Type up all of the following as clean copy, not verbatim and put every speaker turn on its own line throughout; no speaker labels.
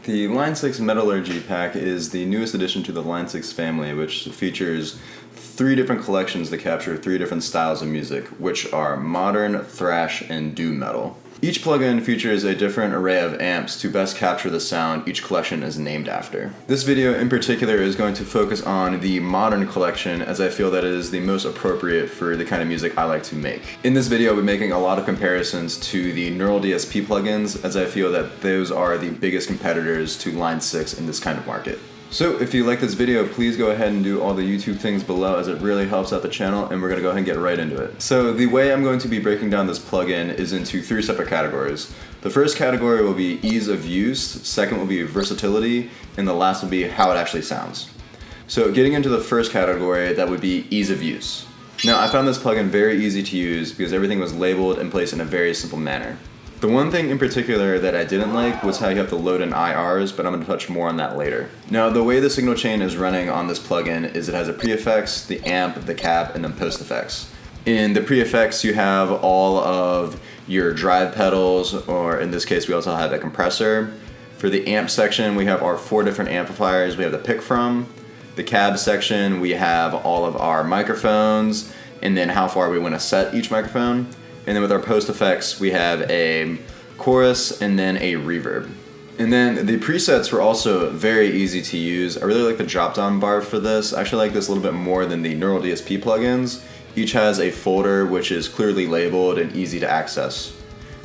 The Line 6 Metallurgy pack is the newest addition to the Line 6 family, which features 3 different collections that capture 3 different styles of music, which are modern, thrash, and doom metal. Each plugin features a different array of amps to best capture the sound each collection is named after. This video in particular is going to focus on the modern collection, as I feel that it is the most appropriate for the kind of music I like to make. In this video I'll be making a lot of comparisons to the Neural DSP plugins, as I feel that those are the biggest competitors to Line 6 in this kind of market. So if you like this video, please go ahead and do all the YouTube things below, as it really helps out the channel, and we're going to go ahead and get right into it. So the way I'm going to be breaking down this plugin is into 3 separate categories. The first category will be ease of use, second will be versatility, and the last will be how it actually sounds. So getting into the first category, that would be ease of use. Now I found this plugin very easy to use because everything was labeled and placed in a very simple manner. The one thing in particular that I didn't like was how you have to load in IRs, but I'm going to touch more on that later. Now, the way the signal chain is running on this plugin is it has a pre-effects, the amp, the cab, and then post-effects. In the pre-effects, you have all of your drive pedals, or in this case, we also have a compressor. For the amp section, we have our 4 different amplifiers we have to pick from. The cab section, we have all of our microphones, and then how far we want to set each microphone. And then with our post effects, we have a chorus and then a reverb. And then the presets were also very easy to use. I really like the drop down bar for this. I actually like this a little bit more than the Neural DSP plugins. Each has a folder which is clearly labeled and easy to access.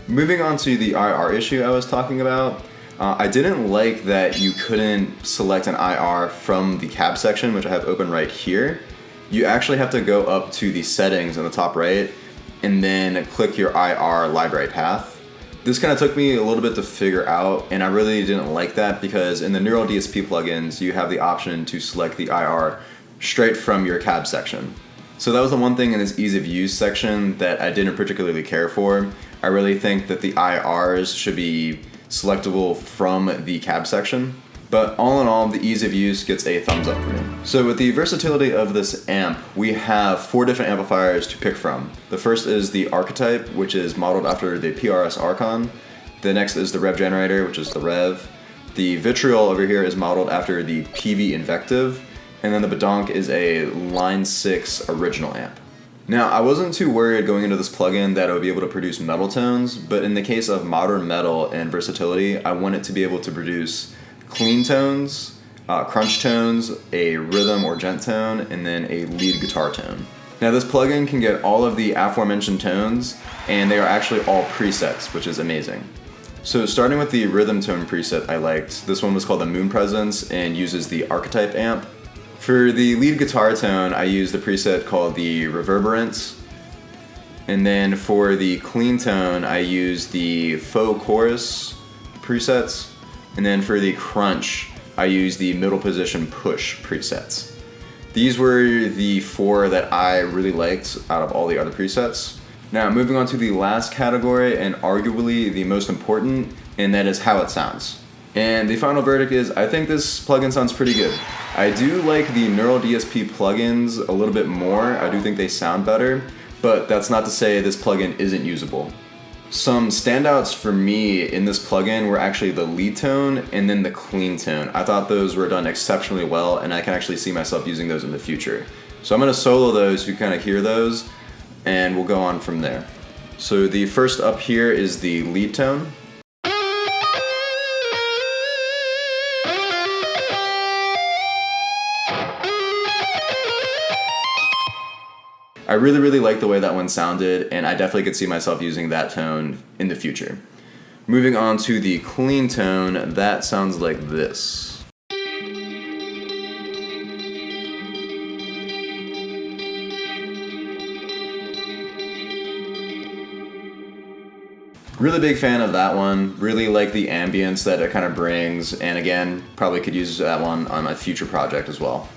Moving on to the IR issue I was talking about, I didn't like that you couldn't select an IR from the cab section, which I have open right here. You actually have to go up to the settings on the top right and then click your IR library path. This kind of took me a little bit to figure out, and I really didn't like that because in the Neural DSP plugins, you have the option to select the IR straight from your cab section. So that was the one thing in this ease of use section that I didn't particularly care for. I really think that the IRs should be selectable from the cab section. But all in all, the ease of use gets a thumbs up for me. So with the versatility of this amp, we have 4 different amplifiers to pick from. The first is the Archetype, which is modeled after the PRS Archon. The next is the Rev Generator, which is the Rev. The Vitriol over here is modeled after the PV Invective. And then the Badonk is a Line 6 original amp. Now, I wasn't too worried going into this plugin that it would be able to produce metal tones, but in the case of modern metal and versatility, I want it to be able to produce clean tones, crunch tones, a rhythm or gent tone, and then a lead guitar tone. Now this plugin can get all of the aforementioned tones, and they are actually all presets, which is amazing. So starting with the rhythm tone preset I liked, this one was called the Moon Presence and uses the Archetype amp. For the lead guitar tone, I used the preset called the Reverberance. And then for the clean tone, I used the Faux Chorus presets. And then for the crunch, I used the middle position push presets. These were the 4 that I really liked out of all the other presets. Now moving on to the last category, and arguably the most important, and that is how it sounds. And the final verdict is, I think this plugin sounds pretty good. I do like the Neural DSP plugins a little bit more. I do think they sound better, but that's not to say this plugin isn't usable. Some standouts for me in this plugin were actually the lead tone and then the clean tone. I thought those were done exceptionally well, and I can actually see myself using those in the future. So I'm going to solo those so you kind of hear those, and we'll go on from there. So the first up here is the lead tone. I really like the way that one sounded, and I definitely could see myself using that tone in the future. Moving on to the clean tone, that sounds like this. Really big fan of that one, really like the ambience that it kind of brings, and again, probably could use that one on a future project as well.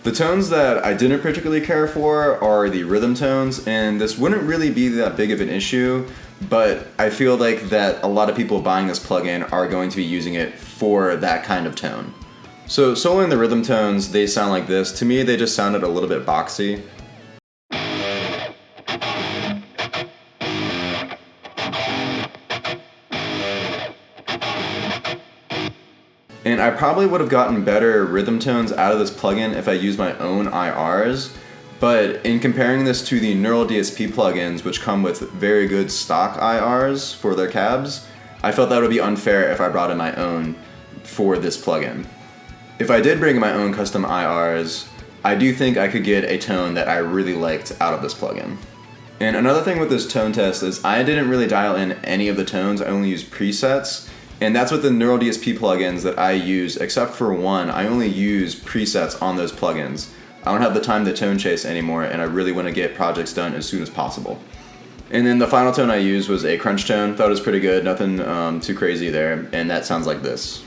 The tones that I didn't particularly care for are the rhythm tones, and this wouldn't really be that big of an issue, but I feel like that a lot of people buying this plugin are going to be using it for that kind of tone. So soloing the rhythm tones, they sound like this. To me, they just sounded a little bit boxy. And I probably would have gotten better rhythm tones out of this plugin if I used my own IRs, but in comparing this to the Neural DSP plugins, which come with very good stock IRs for their cabs, I felt that would be unfair if I brought in my own for this plugin. If I did bring in my own custom IRs, I do think I could get a tone that I really liked out of this plugin. And another thing with this tone test is I didn't really dial in any of the tones, I only used presets. And that's with the Neural DSP plugins that I use, except for one, I only use presets on those plugins. I don't have the time to tone chase anymore, and I really want to get projects done as soon as possible. And then the final tone I used was a crunch tone. Thought it was pretty good, nothing too crazy there, and that sounds like this.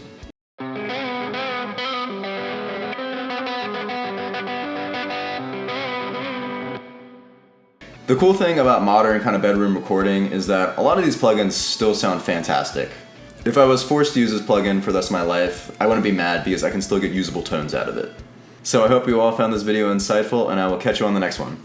The cool thing about modern kind of bedroom recording is that a lot of these plugins still sound fantastic. If I was forced to use this plugin for the rest of my life, I wouldn't be mad because I can still get usable tones out of it. So I hope you all found this video insightful, and I will catch you on the next one.